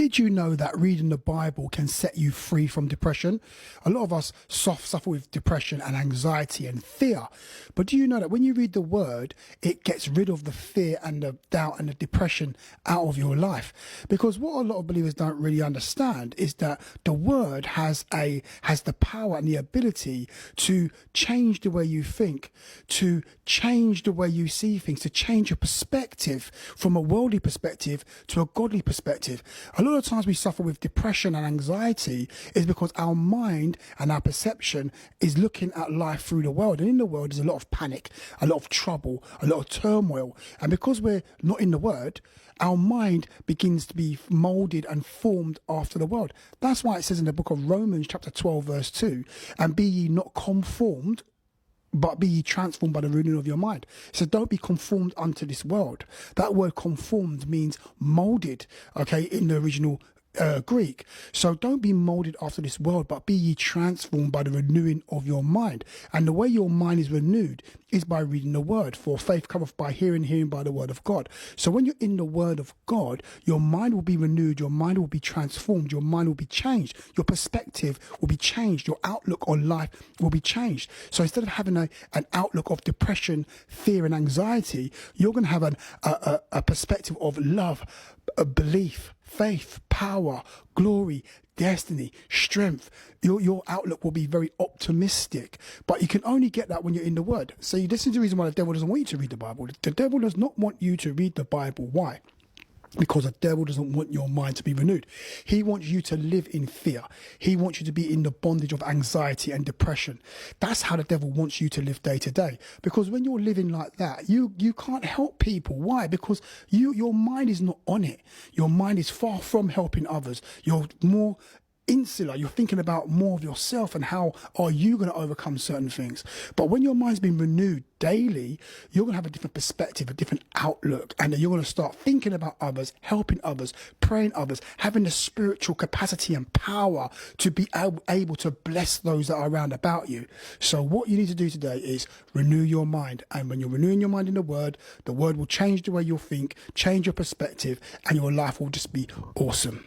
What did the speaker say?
Did you know that reading the Bible can set you free from depression? A lot of us suffer with depression and anxiety and fear. But do you know that when you read the word, it gets rid of the fear and the doubt and the depression out of your life? Because what a lot of believers don't really understand is that the word has the power and the ability to change the way you think, to change the way you see things, to change your perspective from a worldly perspective to a godly perspective. A lot of times we suffer with depression and anxiety is because our mind and our perception is looking at life through the world. And in the world, there's a lot of panic, a lot of trouble, a lot of turmoil. And because we're not in the word, our mind begins to be molded and formed after the world. That's why it says in the book of Romans chapter 12, verse 2, and be ye not conformed, but be ye transformed by the renewing of your mind. So don't be conformed unto this world. That word conformed means molded, okay, in the original Greek. So don't be molded after this world, but be ye transformed by the renewing of your mind. And the way your mind is renewed is by reading the word. For faith cometh by hearing, hearing by the word of God. So when you're in the word of God, your mind will be renewed, your mind will be transformed, your mind will be changed, your perspective will be changed, your outlook on life will be changed. So instead of having an outlook of depression, fear and anxiety, you're going to have a perspective of love, a belief, faith, power, glory, destiny, strength. Your outlook will be very optimistic, but you can only get that when you're in the word. So this is the reason why the devil doesn't want you to read the Bible. The devil does not want you to read the Bible. Why? Because the devil doesn't want your mind to be renewed. He wants you to live in fear. He wants you to be in the bondage of anxiety and depression. That's how the devil wants you to live day to day. Because when you're living like that, you can't help people. Why? Because your mind is not on it. Your mind is far from helping others. You're more insular. You're thinking about more of yourself and how are you going to overcome certain things. But when your mind's been renewed daily, you're going to have a different perspective, a different outlook, and then you're going to start thinking about others, helping others, praying others, having the spiritual capacity and power to be able to bless those that are around about you. So what you need to do today is renew your mind. And when you're renewing your mind in the word will change the way you'll think, change your perspective, and your life will just be awesome.